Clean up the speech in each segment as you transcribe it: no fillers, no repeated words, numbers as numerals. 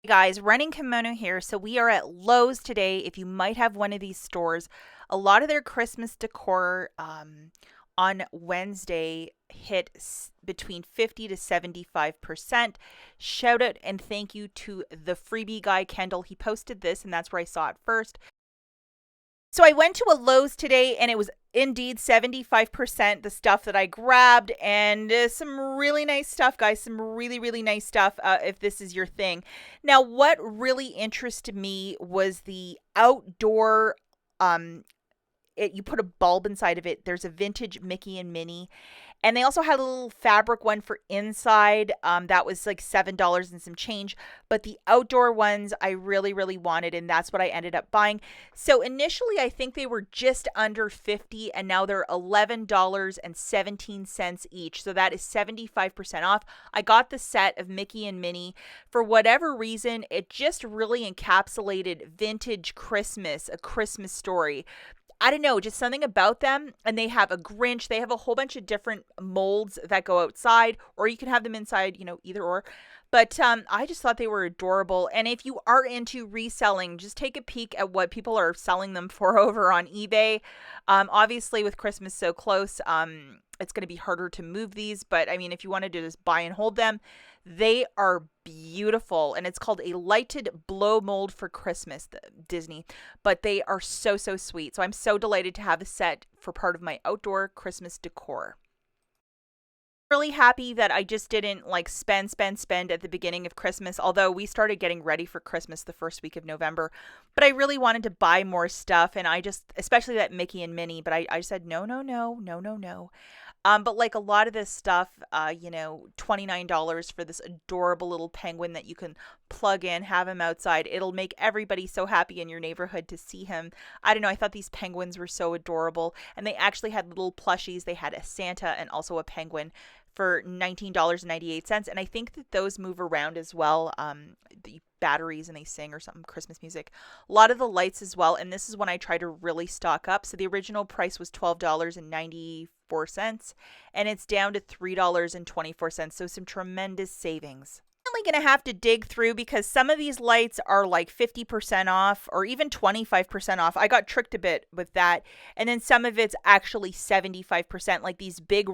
Hey guys, Running Kimono here. So we are at Lowe's today. If you might have one of these stores, a lot of their Christmas decor on Wednesday hit between 50 to 75%. Shout out and thank you to the freebie guy, Kendall. He posted this, and that's where I saw it first. So I went to a Lowe's today and it was indeed 75% the stuff that I grabbed, and some really nice stuff, guys. Some really, really nice stuff if this is your thing. Now, what really interested me was the outdoor. You put a bulb inside of it. There's a vintage Mickey and Minnie, and they also had a little fabric one for inside. That was like $7 and some change. But the outdoor ones I really, really wanted, and that's what I ended up buying. So initially, I think they were just under 50, and now they're $11.17 each. So that is 75% off. I got the set of Mickey and Minnie. For whatever reason, it just really encapsulated vintage Christmas, a Christmas story. I don't know, just something about them. And they have a Grinch. They have a whole bunch of different molds that go outside, or you can have them inside, either or. But I just thought they were adorable. And if you are into reselling, just take a peek at what people are selling them for over on eBay. Obviously, with Christmas so close, it's going to be harder to move these. But I mean, if you wanted to just buy and hold them, they are beautiful. And it's called a lighted blow mold for Christmas, Disney. But they are so, so sweet. So I'm so delighted to have a set for part of my outdoor Christmas decor. Really happy that I just didn't like spend at the beginning of Christmas, although we started getting ready for Christmas the first week of November. But I really wanted to buy more stuff, and I just, especially that Mickey and Minnie, but I said no, no, no, no, no, no. But like a lot of this stuff, $29 for this adorable little penguin that you can plug in, have him outside. It'll make everybody so happy in your neighborhood to see him. I don't know. I thought these penguins were so adorable. And they actually had little plushies. They had a Santa and also a penguin for $19.98. And I think that those move around as well. The batteries and they sing or something, Christmas music. A lot of the lights as well. And this is when I try to really stock up. So the original price was $12.94, and it's down to $3.24. So some tremendous savings. Definitely going to have to dig through because some of these lights are like 50% off or even 25% off. I got tricked a bit with that. And then some of it's actually 75%. Like these big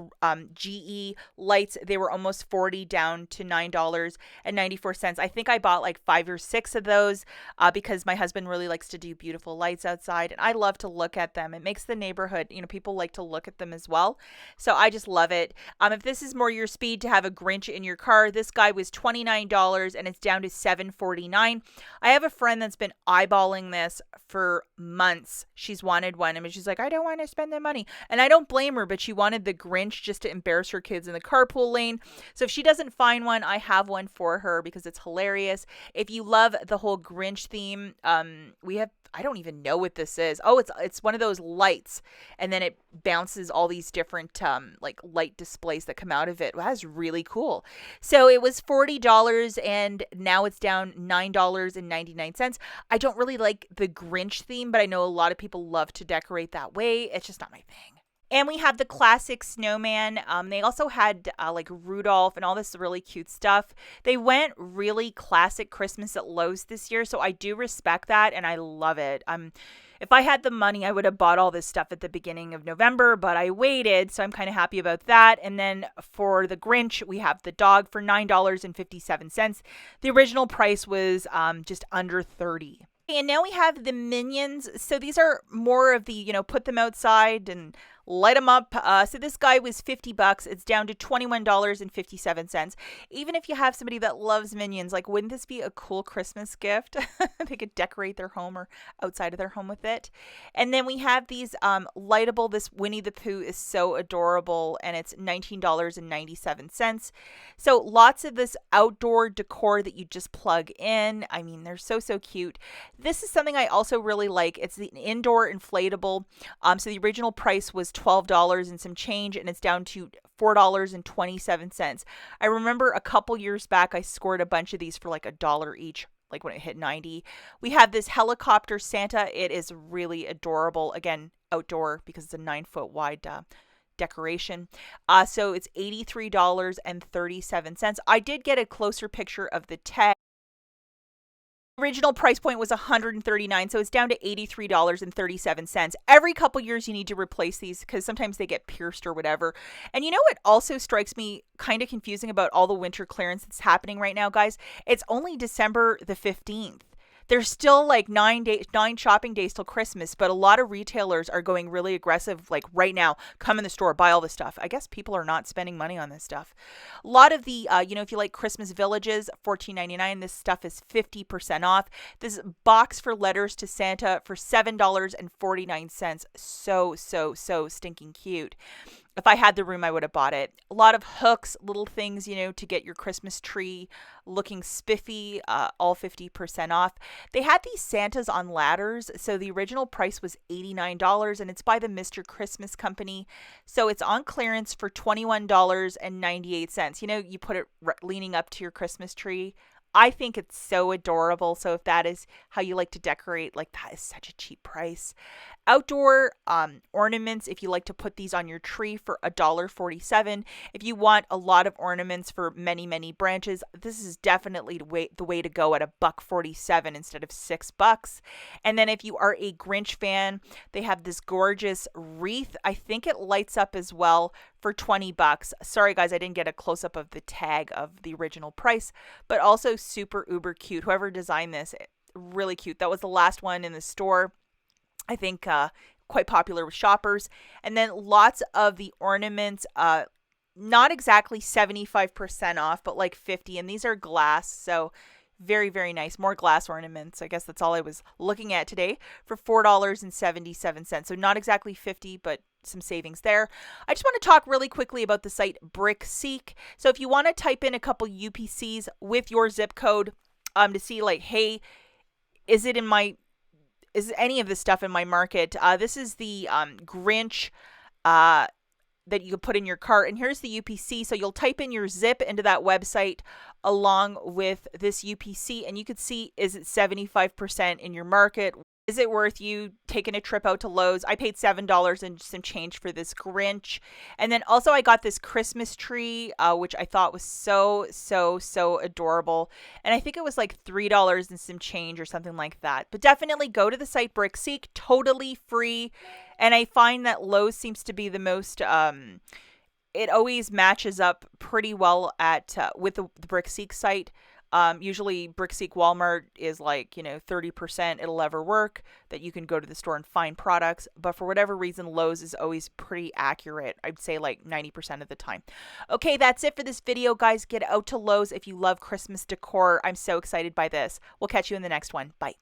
GE lights, they were almost 40 down to $9.94. I think I bought like 5 or 6 of those because my husband really likes to do beautiful lights outside. And I love to look at them. It makes the neighborhood, people like to look at them as well. So I just love it. If this is more your speed to have a Grinch in your car, this guy was $29 and it's down to $7.49. I have a friend that's been eyeballing this for months. She's wanted one. I mean, she's like, I don't want to spend the money. And I don't blame her, but she wanted the Grinch just to embarrass her kids in the carpool lane. So if she doesn't find one, I have one for her because it's hilarious. If you love the whole Grinch theme, we have, I don't even know what this is. Oh, it's one of those lights, and then it bounces all these different like light displays that come out of it. Well, that's really cool. So it was $40 and now it's down $9.99. I don't really like the Grinch theme, but I know a lot of people love to decorate that way. It's just not my thing. And we have the classic snowman. They also had like Rudolph and all this really cute stuff. They went really classic Christmas at Lowe's this year, so I do respect that and I love it. If I had the money, I would have bought all this stuff at the beginning of November, but I waited, so I'm kind of happy about that. And then for the Grinch, we have the dog for $9.57. The original price was just under 30. And now we have the Minions. So these are more of the, put them outside and light them up. So this guy was $50. It's down to $21.57. Even if you have somebody that loves Minions, like, wouldn't this be a cool Christmas gift? They could decorate their home or outside of their home with it. And then we have these lightable. This Winnie the Pooh is so adorable, and it's $19.97. So lots of this outdoor decor that you just plug in. I mean, they're so, so cute. This is something I also really like. It's the indoor inflatable. So the original price was $12 and some change, and it's down to $4.27. I remember a couple years back, I scored a bunch of these for like $1 each, like when it hit 90. We have this helicopter Santa. It is really adorable. Again, outdoor because it's a 9-foot wide decoration. So it's $83.37. I did get a closer picture of the tech. Original price point was $139, so it's down to $83.37. Every couple years you need to replace these because sometimes they get pierced or whatever. And you know what also strikes me kind of confusing about all the winter clearance that's happening right now, guys? It's only December the 15th. There's still like 9 shopping days till Christmas, but a lot of retailers are going really aggressive. Like right now, come in the store, buy all this stuff. I guess people are not spending money on this stuff. A lot of the, if you like Christmas villages, $14.99. This stuff is 50% off. This box for letters to Santa for $7.49. So stinking cute. If I had the room, I would have bought it. A lot of hooks, little things, to get your Christmas tree looking spiffy, all 50% off. They had these Santas on ladders. So the original price was $89 and it's by the Mr. Christmas Company. So it's on clearance for $21.98. You put it leaning up to your Christmas tree. I think it's so adorable. So if that is how you like to decorate, like that is such a cheap price. Outdoor ornaments, if you like to put these on your tree for $1.47. If you want a lot of ornaments for many, many branches, this is definitely the way to go at $1.47 instead of $6. And then if you are a Grinch fan, they have this gorgeous wreath. I think it lights up as well for $20. Sorry guys, I didn't get a close up of the tag of the original price, but also super uber cute. Whoever designed this, really cute. That was the last one in the store. I think quite popular with shoppers. And then lots of the ornaments, not exactly 75% off, but like 50. And these are glass, so very, very nice. More glass ornaments. I guess that's all I was looking at today for $4.77. So not exactly 50, but some savings there. I just want to talk really quickly about the site BrickSeek. So if you want to type in a couple UPCs with your zip code to see like, hey, is any of this stuff in my market? This is the Grinch that you can put in your cart. And here's the UPC. So you'll type in your zip into that website along with this UPC. And you could see, is it 75% in your market? Is it worth you taking a trip out to Lowe's? I paid $7 and some change for this Grinch. And then also I got this Christmas tree, which I thought was so adorable. And I think it was like $3 and some change or something like that. But definitely go to the site BrickSeek, totally free. And I find that Lowe's seems to be the most... it always matches up pretty well at with the BrickSeek site. Usually BrickSeek Walmart is like, 30% it'll ever work that you can go to the store and find products. But for whatever reason, Lowe's is always pretty accurate. I'd say like 90% of the time. Okay, that's it for this video, guys. Get out to Lowe's if you love Christmas decor. I'm so excited by this. We'll catch you in the next one. Bye.